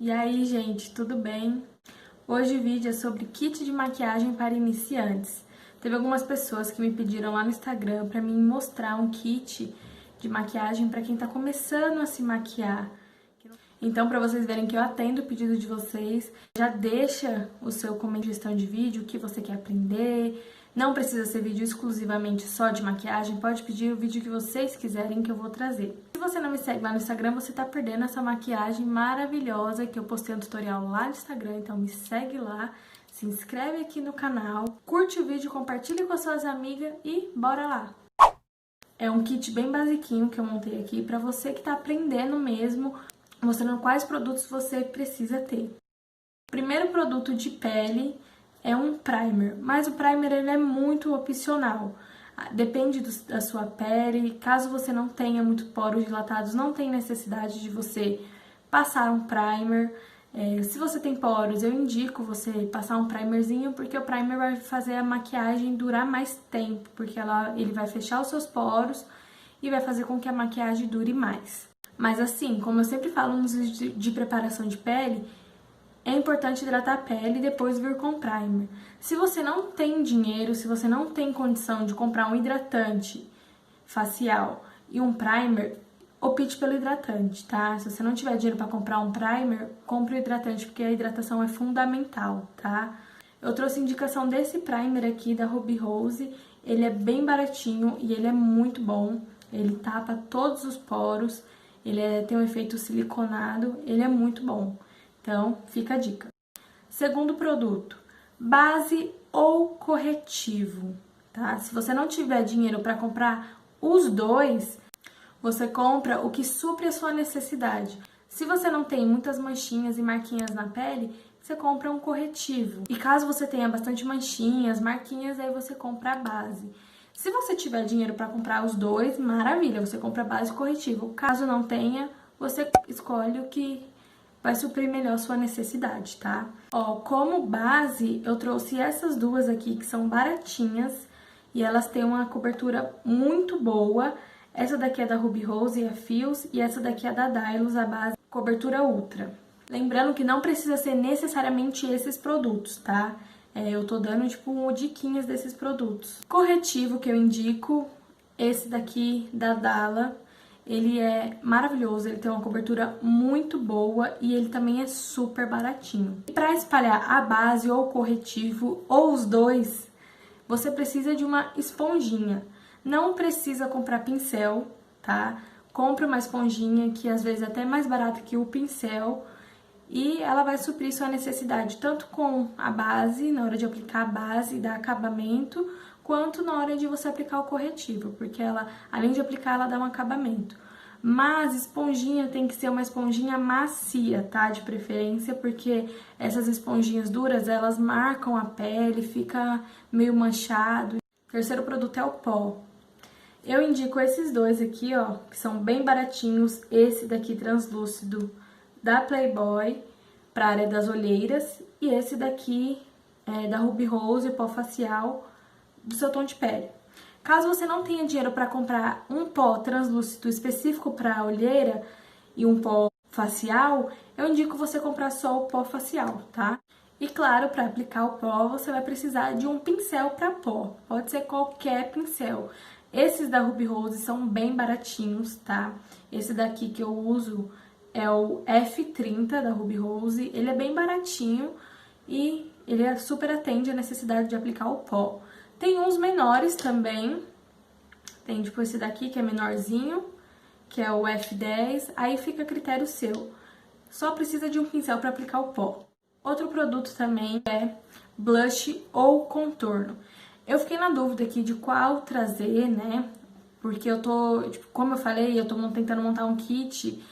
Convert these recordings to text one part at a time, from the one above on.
E aí, gente, tudo bem? Hoje o vídeo é sobre kit de maquiagem para iniciantes. Teve algumas pessoas que me pediram lá no Instagram para mim mostrar um kit de maquiagem para quem tá começando a se maquiar. Então, para vocês verem que eu atendo o pedido de vocês, já deixa o seu comentário, sugestão de vídeo, o que você quer aprender. Não precisa ser vídeo exclusivamente só de maquiagem, pode pedir o vídeo que vocês quiserem que eu vou trazer. Se você não me segue lá no Instagram, você tá perdendo essa maquiagem maravilhosa que eu postei um tutorial lá no Instagram, então me segue lá, se inscreve aqui no canal, curte o vídeo, compartilha com as suas amigas e bora lá! É um kit bem basiquinho que eu montei aqui para você que tá aprendendo mesmo, mostrando quais produtos você precisa ter. O primeiro produto de pele é um primer, mas o primer ele é muito opcional. Depende da sua pele, caso você não tenha muito poros dilatados, não tem necessidade de você passar um primer. Se você tem poros, eu indico você passar um primerzinho, porque o primer vai fazer a maquiagem durar mais tempo, porque ele vai fechar os seus poros e vai fazer com que a maquiagem dure mais. Mas assim, como eu sempre falo nos vídeos de preparação de pele, é importante hidratar a pele e depois vir com primer. Se você não tem dinheiro, se você não tem condição de comprar um hidratante facial e um primer, opte pelo hidratante, tá? Se você não tiver dinheiro para comprar um primer, compre o hidratante, porque a hidratação é fundamental, tá? Eu trouxe indicação desse primer aqui da Ruby Rose, ele é bem baratinho e ele é muito bom. Ele tapa todos os poros, tem um efeito siliconado, ele é muito bom. Então, fica a dica. Segundo produto, base ou corretivo, tá? Se você não tiver dinheiro para comprar os dois, você compra o que supre a sua necessidade. Se você não tem muitas manchinhas e marquinhas na pele, você compra um corretivo. E caso você tenha bastante manchinhas, marquinhas, aí você compra a base. Se você tiver dinheiro para comprar os dois, maravilha, você compra base e corretivo. Caso não tenha, você escolhe o que vai suprir melhor sua necessidade, tá? Ó, como base, eu trouxe essas duas aqui, que são baratinhas, e elas têm uma cobertura muito boa. Essa daqui é da Ruby Rose, é Fios, e essa daqui é da Dylos, a base cobertura Ultra. Lembrando que não precisa ser necessariamente esses produtos, tá? Eu tô dando, tipo, diquinhas desses produtos. Corretivo que eu indico, esse daqui da Dala. Ele é maravilhoso, ele tem uma cobertura muito boa e ele também é super baratinho. Para espalhar a base ou o corretivo, ou os dois, você precisa de uma esponjinha. Não precisa comprar pincel, tá? Compre uma esponjinha que às vezes é até mais barata que o pincel e ela vai suprir sua necessidade tanto com a base, na hora de aplicar a base e dar acabamento, quanto na hora de você aplicar o corretivo, porque ela, além de aplicar, ela dá um acabamento. Mas esponjinha tem que ser uma esponjinha macia, tá? De preferência, porque essas esponjinhas duras, elas marcam a pele, fica meio manchado. O terceiro produto é o pó. Eu indico esses dois aqui, ó, que são bem baratinhos. Esse daqui translúcido da Playboy, para a área das olheiras, e esse daqui é da Ruby Rose, pó facial, do seu tom de pele. Caso você não tenha dinheiro para comprar um pó translúcido específico para olheira e um pó facial, eu indico você comprar só o pó facial, tá? E claro, para aplicar o pó, você vai precisar de um pincel para pó. Pode ser qualquer pincel. Esses da Ruby Rose são bem baratinhos, tá? Esse daqui que eu uso é o F30 da Ruby Rose. Ele é bem baratinho e ele super atende a necessidade de aplicar o pó. Tem uns menores também, tem tipo esse daqui que é menorzinho, que é o F10, aí fica a critério seu. Só precisa de um pincel para aplicar o pó. Outro produto também é blush ou contorno. Eu fiquei na dúvida aqui de qual trazer, né? Porque eu tô, tipo, como eu falei, eu tô tentando montar um kit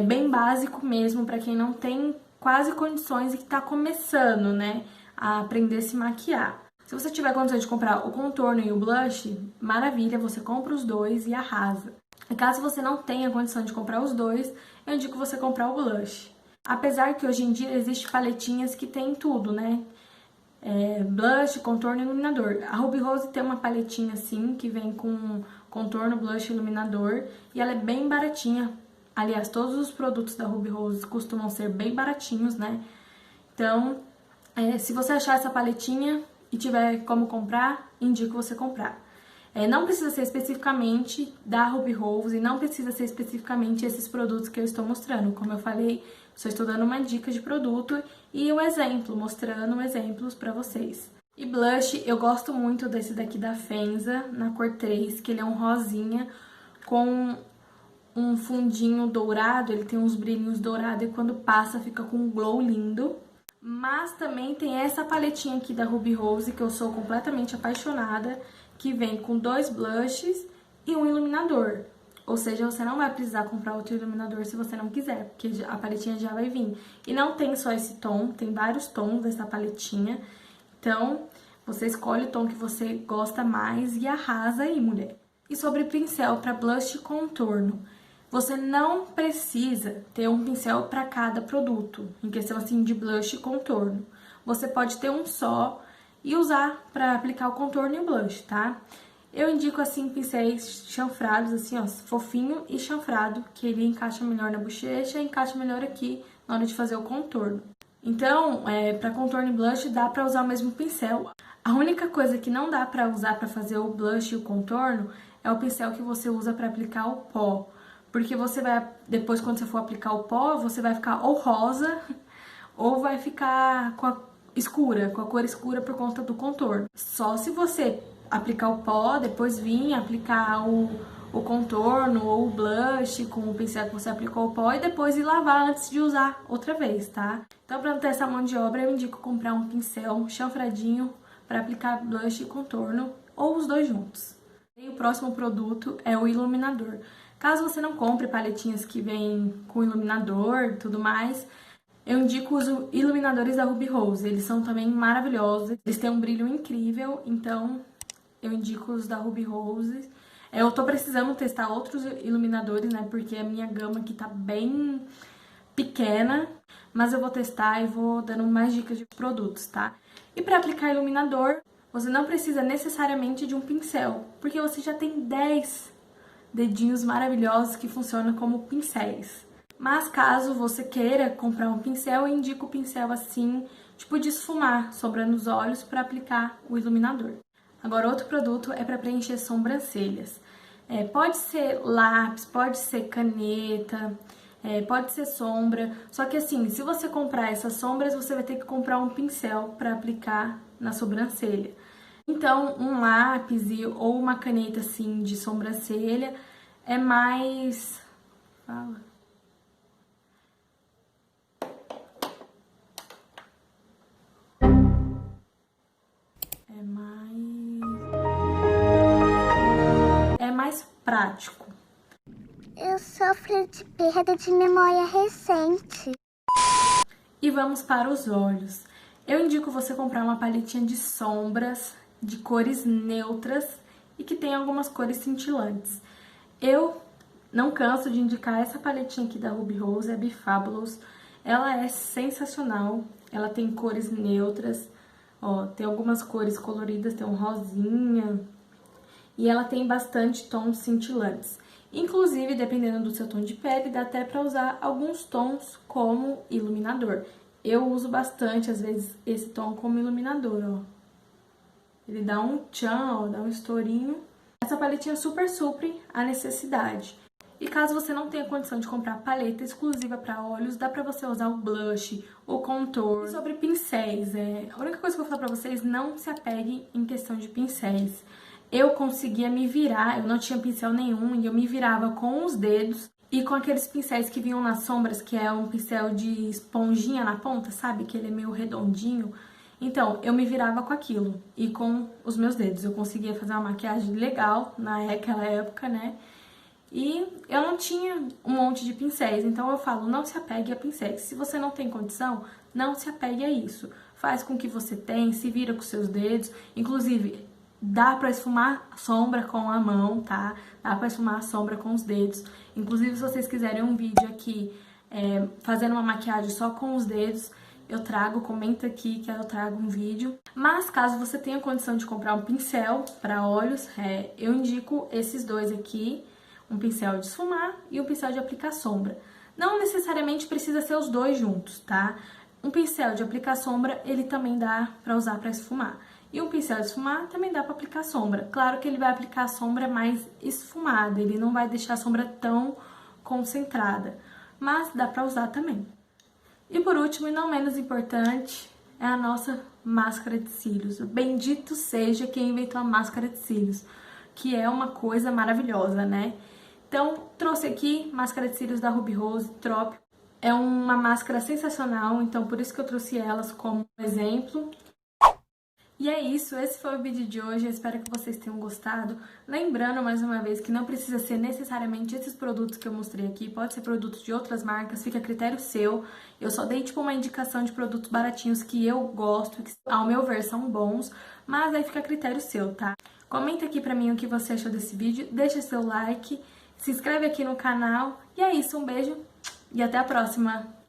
bem básico mesmo, para quem não tem quase condições e que tá começando, né, a aprender a se maquiar. Se você tiver condições de comprar o contorno e o blush, maravilha, você compra os dois e arrasa. E caso você não tenha condição de comprar os dois, eu indico você comprar o blush. Apesar que hoje em dia existem paletinhas que tem tudo, né? Blush, contorno e iluminador. A Ruby Rose tem uma paletinha assim, que vem com contorno, blush e iluminador, e ela é bem baratinha. Aliás, todos os produtos da Ruby Rose costumam ser bem baratinhos, né? Então, se você achar essa paletinha e tiver como comprar, indico você comprar. Não precisa ser especificamente da Ruby Rose e não precisa ser especificamente esses produtos que eu estou mostrando. Como eu falei, só estou dando uma dica de produto e um exemplo, mostrando exemplos para vocês. E blush, eu gosto muito desse daqui da Fenza, na cor 3, que ele é um rosinha com um fundinho dourado, ele tem uns brilhinhos dourados e quando passa fica com um glow lindo. Mas também tem essa paletinha aqui da Ruby Rose, que eu sou completamente apaixonada, que vem com 2 blushes e um iluminador. Ou seja, você não vai precisar comprar outro iluminador se você não quiser, porque a paletinha já vai vir. E não tem só esse tom, tem vários tons dessa paletinha. Então, você escolhe o tom que você gosta mais e arrasa aí, mulher. E sobre pincel para blush e contorno. Você não precisa ter um pincel para cada produto, em questão assim de blush e contorno. Você pode ter um só e usar para aplicar o contorno e o blush, tá? Eu indico assim pincéis chanfrados, assim, ó, fofinho e chanfrado, que ele encaixa melhor na bochecha e encaixa melhor aqui na hora de fazer o contorno. Então, para contorno e blush dá para usar o mesmo pincel. A única coisa que não dá para usar para fazer o blush e o contorno é o pincel que você usa para aplicar o pó. Porque você vai, depois quando você for aplicar o pó, você vai ficar ou rosa ou vai ficar com a cor escura por conta do contorno. Só se você aplicar o pó, depois vir aplicar o contorno ou o blush com o pincel que você aplicou o pó e depois ir lavar antes de usar outra vez, tá? Então, para não ter essa mão de obra, eu indico comprar um pincel chanfradinho para aplicar blush e contorno ou os dois juntos. E o próximo produto é o iluminador. Caso você não compre paletinhas que vêm com iluminador e tudo mais, eu indico os iluminadores da Ruby Rose. Eles são também maravilhosos, eles têm um brilho incrível, então eu indico os da Ruby Rose. Eu tô precisando testar outros iluminadores, né, porque a minha gama aqui tá bem pequena, mas eu vou testar e vou dando mais dicas de produtos, tá? E para aplicar iluminador, você não precisa necessariamente de um pincel, porque você já tem 10 dedinhos maravilhosos que funcionam como pincéis. Mas caso você queira comprar um pincel, eu indico o pincel assim, tipo de esfumar, sobrando os olhos para aplicar o iluminador. Agora, outro produto é para preencher sobrancelhas. Pode ser lápis, pode ser caneta, pode ser sombra. Só que assim, se você comprar essas sombras, você vai ter que comprar um pincel para aplicar na sobrancelha. Então, um lápis ou uma caneta assim de sobrancelha é mais... Fala. É mais prático. Eu sofro de perda de memória recente. E vamos para os olhos. Eu indico você comprar uma paletinha de sombras de cores neutras e que tem algumas cores cintilantes. Eu não canso de indicar essa paletinha aqui da Ruby Rose, a Bifabulous. Ela é sensacional, ela tem cores neutras, ó, tem algumas cores coloridas, tem um rosinha, e ela tem bastante tons cintilantes. Inclusive, dependendo do seu tom de pele, dá até pra usar alguns tons como iluminador. Eu uso bastante, às vezes, esse tom como iluminador, ó. Ele dá um tchan, ó, dá um estourinho. Essa paletinha super supre a necessidade. E caso você não tenha condição de comprar paleta exclusiva para olhos, dá pra você usar o blush, o contorno. E sobre pincéis, a única coisa que eu vou falar pra vocês, não se apeguem em questão de pincéis. Eu conseguia me virar, eu não tinha pincel nenhum e eu me virava com os dedos e com aqueles pincéis que vinham nas sombras, que é um pincel de esponjinha na ponta, sabe? Que ele é meio redondinho. Então, eu me virava com aquilo e com os meus dedos. Eu conseguia fazer uma maquiagem legal naquela época, né? E eu não tinha um monte de pincéis, então eu falo, não se apegue a pincéis. Se você não tem condição, não se apegue a isso. Faz com o que você tem, se vira com seus dedos. Inclusive, dá pra esfumar sombra com a mão, tá? Dá pra esfumar a sombra com os dedos. Inclusive, se vocês quiserem um vídeo aqui fazendo uma maquiagem só com os dedos, eu trago, comenta aqui que eu trago um vídeo. Mas caso você tenha condição de comprar um pincel para olhos, eu indico esses dois aqui, um pincel de esfumar e um pincel de aplicar sombra. Não necessariamente precisa ser os dois juntos, tá? Um pincel de aplicar sombra, ele também dá para usar para esfumar. E um pincel de esfumar também dá para aplicar sombra. Claro que ele vai aplicar a sombra mais esfumada, ele não vai deixar a sombra tão concentrada, mas dá para usar também. E por último, e não menos importante, é a nossa máscara de cílios. Bendito seja quem inventou a máscara de cílios, que é uma coisa maravilhosa, né? Então, trouxe aqui máscara de cílios da Ruby Rose Trópico. É uma máscara sensacional, então por isso que eu trouxe elas como exemplo. E é isso, esse foi o vídeo de hoje, eu espero que vocês tenham gostado. Lembrando, mais uma vez, que não precisa ser necessariamente esses produtos que eu mostrei aqui, pode ser produtos de outras marcas, fica a critério seu. Eu só dei, tipo, uma indicação de produtos baratinhos que eu gosto, que ao meu ver são bons, mas aí fica a critério seu, tá? Comenta aqui pra mim o que você achou desse vídeo, deixa seu like, se inscreve aqui no canal, e é isso, um beijo e até a próxima!